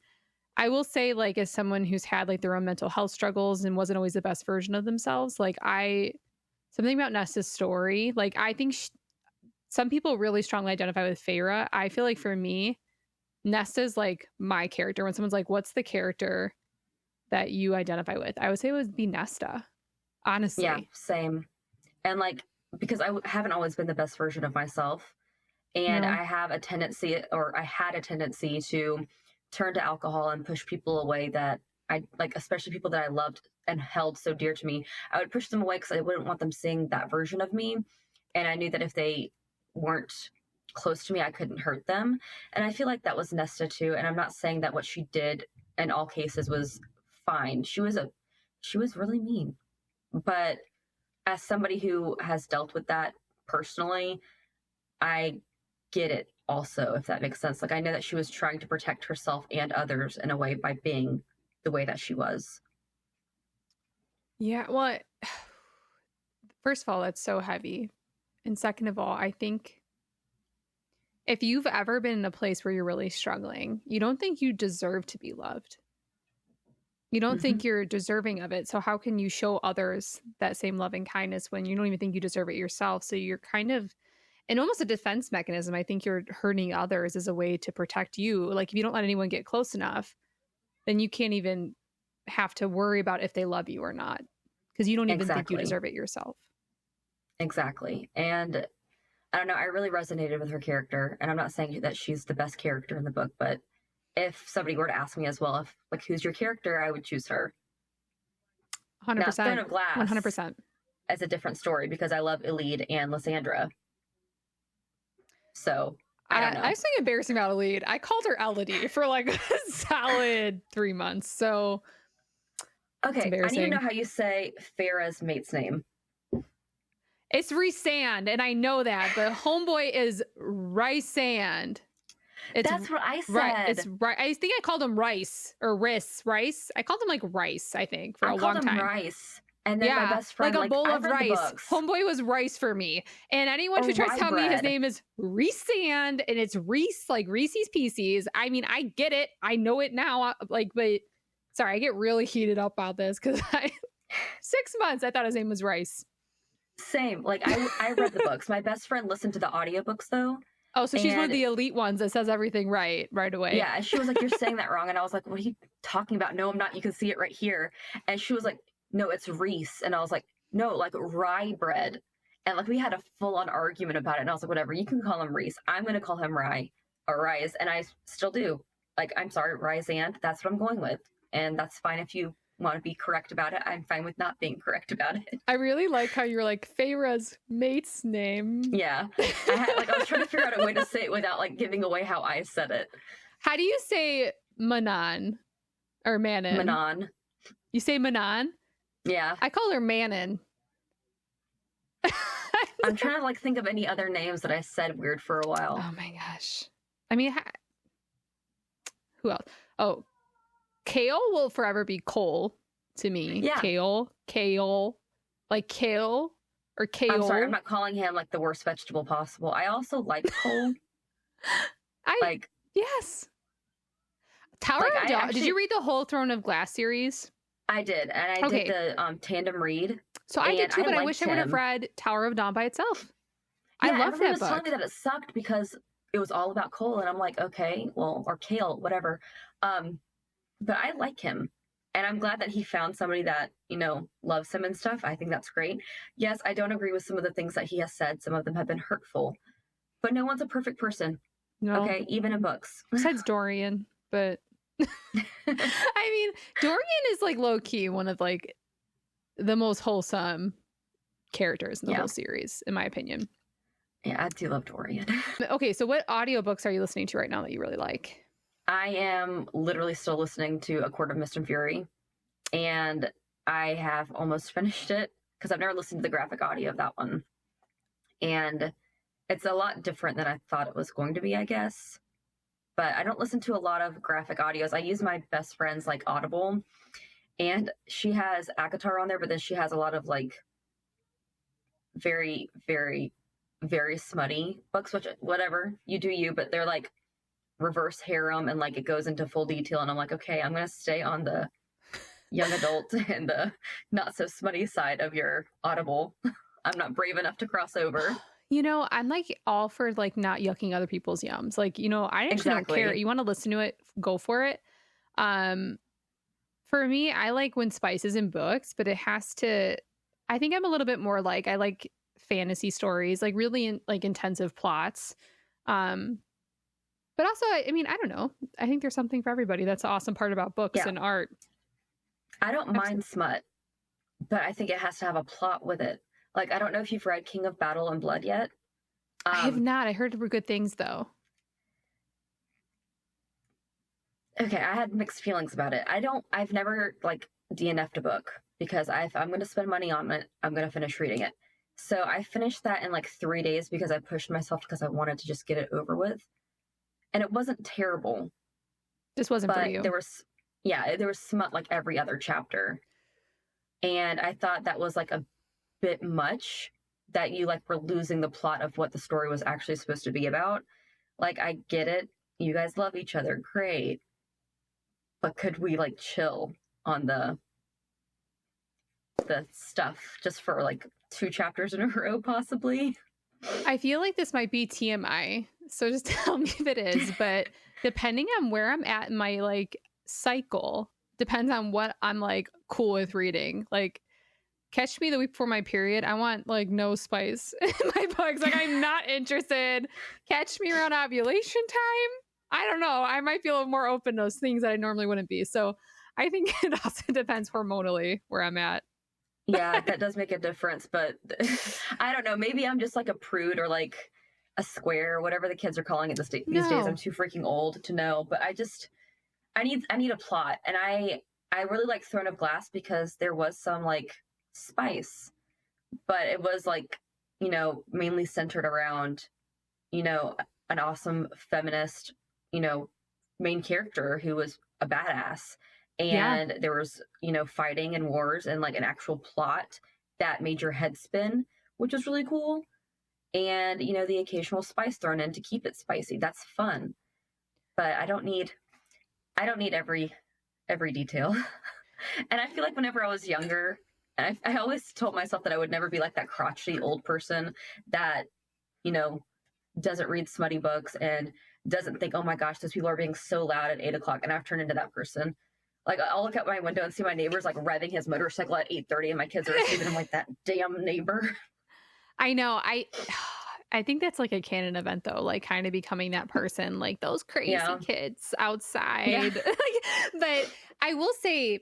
I will say, like, as someone who's had like their own mental health struggles and wasn't always the best version of themselves, like something about Nesta's story, like I think some people really strongly identify with Feyre. I feel like for me, Nesta's like my character. When someone's like, what's the character that you identify with? I would say it would be Nesta, honestly. Yeah, same. And like, because I haven't always been the best version of myself. And I had a tendency to turn to alcohol and push people away that I like, especially people that I loved and held so dear to me. I would push them away because I wouldn't want them seeing that version of me. And I knew that if they weren't close to me, I couldn't hurt them. And I feel like that was Nesta too. And I'm not saying that what she did in all cases was fine. She was really mean. But as somebody who has dealt with that personally, I get it also, if that makes sense. Like, I know that she was trying to protect herself and others in a way by being the way that she was. Yeah, well, first of all, that's so heavy. And second of all, I think if you've ever been in a place where you're really struggling, you don't think you deserve to be loved. You don't think you're deserving of it. So how can you show others that same loving kindness when you don't even think you deserve it yourself? So you're kind of in almost a defense mechanism. I think you're hurting others as a way to protect you. Like, if you don't let anyone get close enough, then you can't even have to worry about if they love you or not, because you don't even think you deserve it yourself. Exactly. And I don't know, I really resonated with her character. And I'm not saying that she's the best character in the book, but if somebody were to ask me as well, if like, who's your character, I would choose her. 100%. Now, Throne of Glass 100%. As a different story, because I love Elide and Alexandra. So I don't know. I was saying embarrassing about Elide. I called her Elodie for like a solid 3 months. So okay, I need to know how you say Farah's mate's name. It's Rhysand, and I know that, but homeboy is Rhysand. That's what I said. Right. It's right. I think I called him Rice or Rice. I called him like Rice, I think, for a long time. Rice. And then my best friend, like a bowl of rice. Homeboy was rice for me. And anyone who tries to tell me his name is Rhysand and it's Reese, like Reese's Pieces. I mean, I get it. I know it now. Like, but sorry, I get really heated up about this because 6 months I thought his name was Rice. Same. Like I read the books. My best friend listened to the audiobooks though. Oh, so she's one of And the elite ones that says everything right away. yeah, and she was like, "You're saying that wrong." And I was like, "What are you talking about?" "No, I'm not. You can see it right here." And she was like, "No, it's Reese." And I was like, "No, like rye bread." And like we had a full on argument about it. And I was like, "Whatever, you can call him Reese. I'm going to call him Rye or Rise." And I still do. Like, I'm sorry, Rise, and that's what I'm going with. And that's fine if you want to be correct about it. I'm fine with not being correct about it. I really like how you're like Feyre's mate's name. Yeah. I was trying to figure out a way to say it without like giving away how I said it. How do you say Manon or Manon? Manon. You say Manon? Yeah. I call her Manon. I'm trying to like think of any other names that I said weird for a while. Oh my gosh. I mean, who else? Oh, Kale will forever be Cole to me. Yeah. Kale, like kale or kale. I'm sorry, I'm not calling him like the worst vegetable possible. I also like Cole. Yes. Tower of Dawn. Did you read the whole Throne of Glass series? I did, and I did the tandem read. So I did too, but I wish I would have read Tower of Dawn by itself. Yeah, I love that was book. telling me that it sucked because it was all about Cole, and I'm like, okay, well, or Kale, whatever. But I like him, and I'm glad that he found somebody that, you know, loves him and stuff. I think that's great. Yes, I don't agree with some of the things that he has said. Some of them have been hurtful, but no one's a perfect person. No. Okay, even in books. Besides Dorian, but I mean, Dorian is like low key one of like the most wholesome characters in the whole series, in my opinion. Yeah, I do love Dorian. Okay, so what audiobooks are you listening to right now that you really like? I am literally still listening to A Court of Mist and Fury, and I have almost finished it because I've never listened to the graphic audio of that one. And it's a lot different than I thought it was going to be, I guess. But I don't listen to a lot of graphic audios. I use my best friend's like Audible, and she has ACOTAR on there, but then she has a lot of like very, very, very smutty books, which whatever, you do you, but they're like reverse harem and like it goes into full detail. And I'm like, okay, I'm going to stay on the young adult and the not so smutty side of your Audible. I'm not brave enough to cross over. You know, I'm like all for like not yucking other people's yums. Like, you know, I actually don't care. You want to listen to it, go for it. For me, I like when spice is in books, but it has to, I think I'm a little bit more like, I like fantasy stories, like really like intensive plots. But also, I mean, I don't know. I think there's something for everybody. That's the awesome part about books and art. I don't mind smut, but I think it has to have a plot with it. Like, I don't know if you've read King of Battle and Blood yet. I have not. I heard good things, though. Okay, I had mixed feelings about it. I've never, like, DNF'd a book because if I'm going to spend money on it, I'm going to finish reading it. So I finished that in, like, 3 days because I pushed myself because I wanted to just get it over with. And it wasn't terrible. This wasn't for you. There was smut, like, every other chapter. And I thought that was, like, a bit much, that you like were losing the plot of what the story was actually supposed to be about. Like, I get it, you guys love each other, great, but could we like chill on the stuff just for like 2 chapters in a row possibly? I feel like this might be TMI, so just tell me if it is. But depending on where I'm at in my like cycle, depends on what I'm like cool with reading. Like, catch me the week before my period. I want like no spice in my books. Like, I'm not interested. Catch me around ovulation time. I don't know. I might feel more open to those things that I normally wouldn't be. So I think it also depends hormonally where I'm at. Yeah, that does make a difference. But I don't know. Maybe I'm just like a prude or like a square, whatever the kids are calling it these days. I'm too freaking old to know. But I need a plot. And I really like Throne of Glass because there was some like spice, but it was like, you know, mainly centered around, you know, an awesome feminist, you know, main character who was a badass, and there was, you know, fighting and wars and like an actual plot that made your head spin, which was really cool. And, you know, the occasional spice thrown in to keep it spicy. That's fun. But I don't need every detail. And I feel like whenever I was younger, I always told myself that I would never be like that crotchety old person that, you know, doesn't read smutty books and doesn't think, oh my gosh, those people are being so loud at 8 o'clock. And I've turned into that person. Like, I'll look out my window and see my neighbor's like revving his motorcycle at 8:30 and my kids are asleep and I'm like, that damn neighbor. I know. I think that's like a canon event though, like kind of becoming that person, like those crazy kids outside. But I will say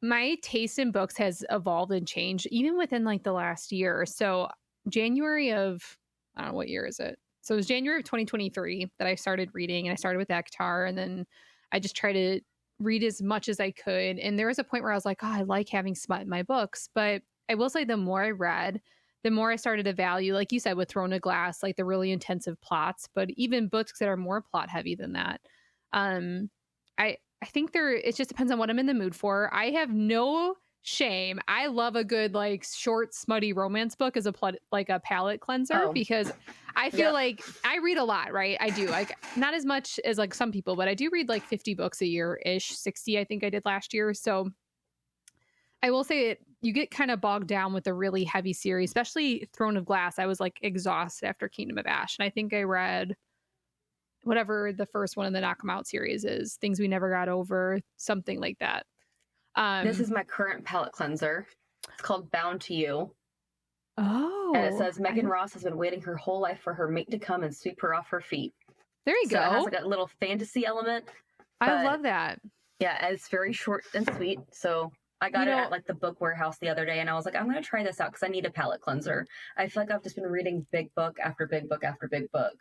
my taste in books has evolved and changed even within like the last year. So January of, I don't know, what year is it? So it was January of 2023 that I started reading, and I started with Ektar, and then I just tried to read as much as I could. And there was a point where I was like, oh, I like having smut in my books. But I will say the more I read, the more I started to value, like you said, with Throne of Glass, like the really intensive plots, but even books that are more plot heavy than that. I think it just depends on what I'm in the mood for. I have no shame. I love a good, like, short, smutty romance book as a palate cleanser, because I feel like I read a lot, right? I do, like, not as much as like some people, but I do read like 50 books a year ish, 60 I think I did last year. So I will say you get kind of bogged down with a really heavy series, especially Throne of Glass. I was like exhausted after Kingdom of Ash, and I think I read whatever the first one in the Knock 'Em Out series is, Things We Never Got Over, something like that. This is my current palate cleanser. It's called Bound to You. Oh. And it says Megan Ross has been waiting her whole life for her mate to come and sweep her off her feet. There you go. It has like a little fantasy element. I love that. Yeah, it's very short and sweet. So I got it at like the book warehouse the other day, and I was like, I'm going to try this out because I need a palate cleanser. I feel like I've just been reading big book after big book after big book.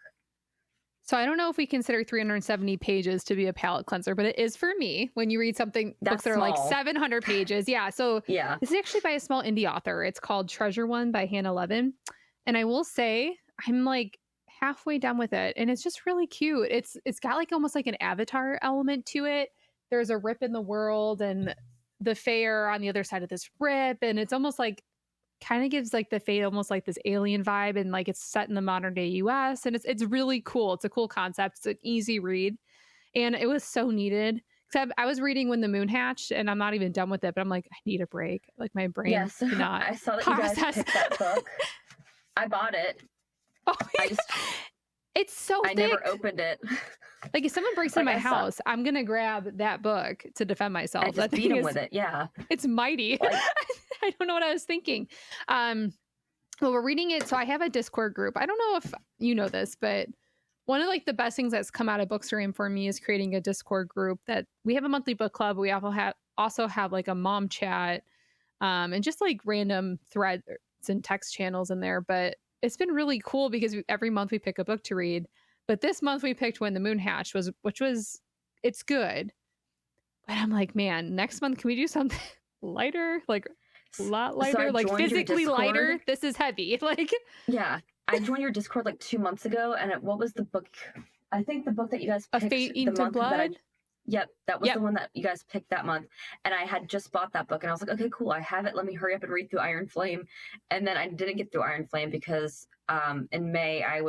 So I don't know if we consider 370 pages to be a palate cleanser, but it is for me when you read books that are like 700 pages. Yeah. So this is actually by a small indie author. It's called Treasure One by Hannah Levin. And I will say I'm like halfway done with it, and it's just really cute. It's got like almost like an Avatar element to it. There's a rip in the world and the Fae are on the other side of this rip, and it's almost like kind of gives like the Fae almost like this alien vibe, and like it's set in the modern day US, and it's really cool. It's a cool concept. It's an easy read, and it was so needed. Except I was reading When the Moon Hatched, and I'm not even done with it, but I'm like, I need a break. Like my brain cannot I saw that process. You guys picked that book. I bought it. Oh, it's so thick. I never opened it. Like if someone breaks into my house, I'm gonna grab that book to defend myself. I just beat them with it. Yeah, it's mighty. Like, I don't know what I was thinking. Well, we're reading it. So I have a Discord group. I don't know if you know this, but one of like the best things that's come out of Bookstagram for me is creating a Discord group that we have a monthly book club. We also have like a mom chat, and just like random threads and text channels in there. But it's been really cool because every month we pick a book to read. But this month we picked When the Moon Hatched, it's good. But I'm like, man, next month can we do something lighter? Like a lot lighter, so like physically lighter. This is heavy. Like, yeah, I joined your Discord like 2 months ago, and what was the book? I think the book that you guys picked. A Fate Eaten to Blood. That was the one that you guys picked that month, and I had just bought that book, and I was like, okay, cool, I have it. Let me hurry up and read through Iron Flame, and then I didn't get through Iron Flame because in May I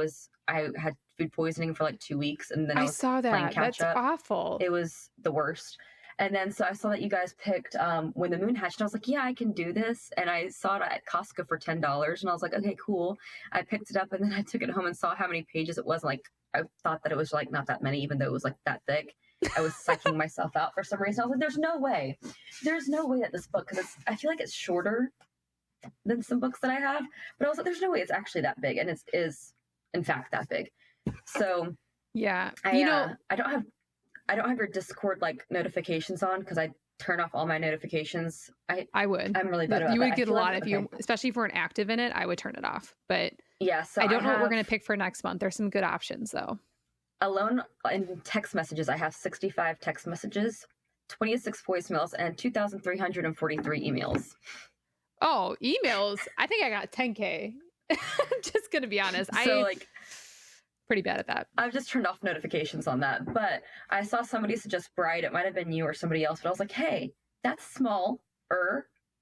had food poisoning for like 2 weeks, and then I saw that. Playing catch up. That's awful. It was the worst. And then so I saw that you guys picked When the Moon Hatched, and I was like, yeah, I can do this. And I saw it at Costco for $10, and I was like, okay, cool. I picked it up, and then I took it home and saw how many pages it was. Like, I thought that it was like not that many, even though it was like that thick. I was psyching myself out for some reason. I was like, there's no way that this book, because I feel like it's shorter than some books that I have, but I was like, there's no way it's actually that big, and it is in fact that big. So yeah, I don't have your Discord like notifications on because I turn off all my notifications. I would. I'm really bad about that. You would get a lot if you, especially if we're active in it. I would turn it off. But yeah, so I don't know what we're gonna pick for next month. There's some good options though. Alone in text messages, I have 65 text messages, 26 voicemails, and 2,343 emails. Oh, emails! I think I got 10K. I'm just gonna be honest. Pretty bad at that. I've just turned off notifications on that. But I saw somebody suggest Bride. It might have been you or somebody else, but I was like, hey, that's smaller,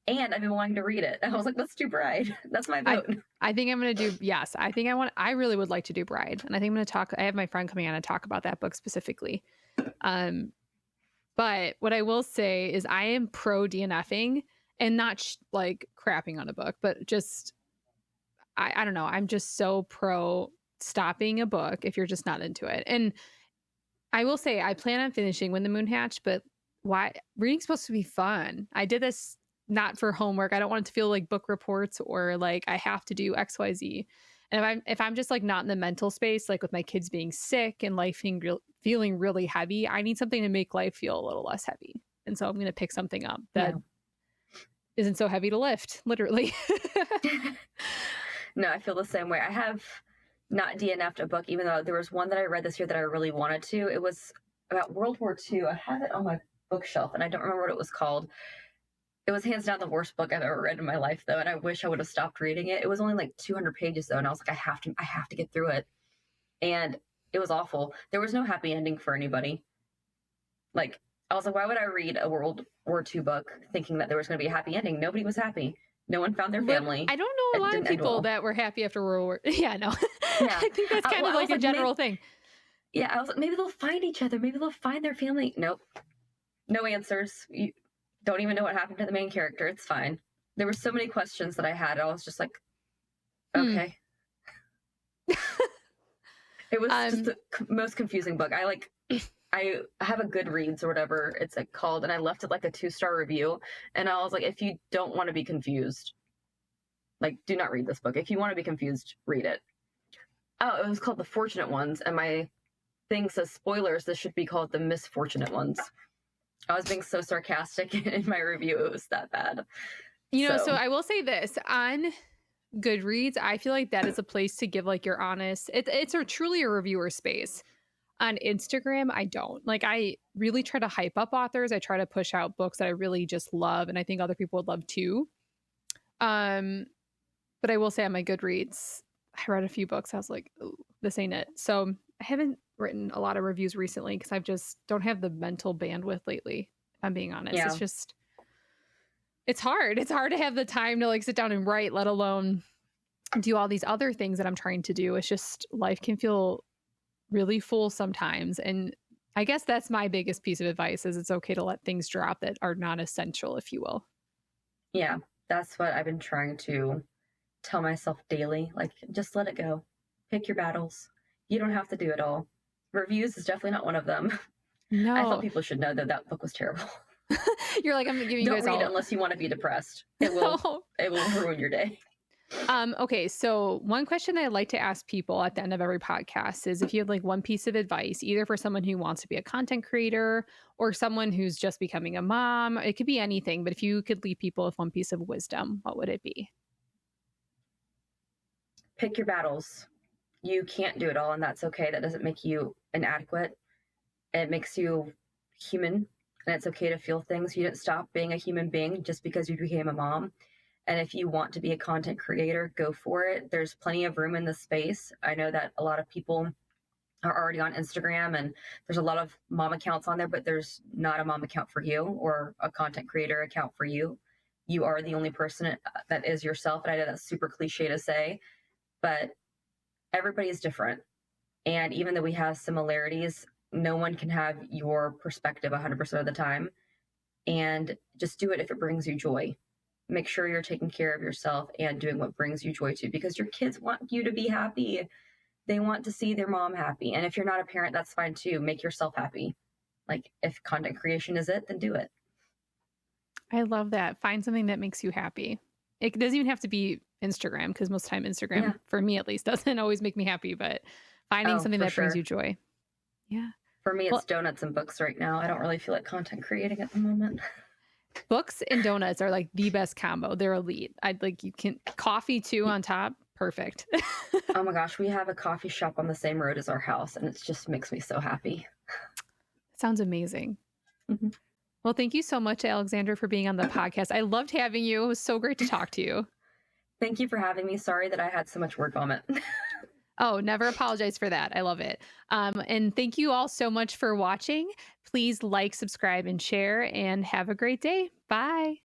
and I've been wanting to read it. And I was like, let's do Bride. That's my vote. I think I'm going to do, yes. I really would like to do Bride. And I think I'm going to I have my friend coming on and talk about that book specifically. But what I will say is I am pro DNFing. and not like crapping on a book, but just, I don't know. I'm just so pro stopping a book if you're just not into it. And I will say I plan on finishing When the Moon Hatched, but why reading's supposed to be fun. I did this not for homework. I don't want it to feel like book reports or like I have to do XYZ. And if I'm just like not in the mental space, like with my kids being sick and life feeling really heavy, I need something to make life feel a little less heavy. And so I'm going to pick something up that isn't so heavy to lift, literally. No, I feel the same way. I have not DNF'd a book, even though there was one that I read this year that I really wanted to. It was about World War II. I have it on my bookshelf, and I don't remember what it was called. It was hands down the worst book I've ever read in my life, though, and I wish I would have stopped reading it. It was only like 200 pages, though, and I was like, I have to get through it. And it was awful. There was no happy ending for anybody. Like, I was like, why would I read a World War II book thinking that there was going to be a happy ending? Nobody was happy. No one found their family. I don't know a lot of people that were happy after World War. Yeah, no. Yeah. I think that's kind of like a general thing. Yeah, I was like, maybe they'll find each other. Maybe they'll find their family. Nope. No answers. You don't even know what happened to the main character. It's fine. There were so many questions that I had. I was just like, okay. It was just the most confusing book. I have a Goodreads or whatever it's like called, and I left it like a 2-star review. And I was like, if you don't want to be confused, like, do not read this book. If you want to be confused, read it. Oh, it was called The Fortunate Ones, and my thing says spoilers. This should be called The Misfortunate Ones. I was being so sarcastic in my review. It was that bad. So I will say this on Goodreads, I feel like that is a place to give like your honest. It's truly a reviewer space. On Instagram, I don't. Like, I really try to hype up authors. I try to push out books that I really just love, and I think other people would love too. But I will say on my Goodreads, I read a few books. I was like, oh, this ain't it. So I haven't written a lot of reviews recently because I just don't have the mental bandwidth lately, if I'm being honest. Yeah. It's hard. It's hard to have the time to like sit down and write, let alone do all these other things that I'm trying to do. It's just life can feel really full sometimes. And I guess that's my biggest piece of advice is it's okay to let things drop that are not essential, if you will. Yeah, that's what I've been trying to tell myself daily. Like, just let it go. Pick your battles. You don't have to do it all. Reviews is definitely not one of them. No. I thought people should know that book was terrible. You're like, I'm going to give you guys all. Don't read it unless you want to be depressed. It will ruin your day. Okay, so one question I'd like to ask people at the end of every podcast is if you had like one piece of advice, either for someone who wants to be a content creator or someone who's just becoming a mom, it could be anything, but if you could leave people with one piece of wisdom, what would it be? Pick your battles. You can't do it all, and that's okay. That doesn't make you inadequate. It makes you human, and it's okay to feel things. You didn't stop being a human being just because you became a mom. And if you want to be a content creator, go for it. There's plenty of room in this space. I know that a lot of people are already on Instagram and there's a lot of mom accounts on there, but there's not a mom account for you or a content creator account for you. You are the only person that is yourself. And I know that's super cliche to say, but everybody is different. And even though we have similarities, no one can have your perspective 100% of the time. And just do it if it brings you joy. Make sure you're taking care of yourself and doing what brings you joy too, because your kids want you to be happy. They want to see their mom happy. And if you're not a parent, that's fine too. Make yourself happy. Like, if content creation is it, then do it. I love that. Find something that makes you happy. It doesn't even have to be Instagram, because most of the time Instagram, for me at least, doesn't always make me happy, but finding something that brings you joy. Yeah. For me, it's donuts and books right now. I don't really feel like content creating at the moment. Books and donuts are like the best combo. They're elite. I'd like, you can coffee too on top. Perfect. Oh my gosh. We have a coffee shop on the same road as our house, and it just makes me so happy. Sounds amazing. Mm-hmm. Well, thank you so much, Alexandra, for being on the podcast. I loved having you. It was so great to talk to you. Thank you for having me. Sorry that I had so much word vomit. Oh, never apologize for that. I love it. And thank you all so much for watching. Please like, subscribe, and share, and have a great day. Bye.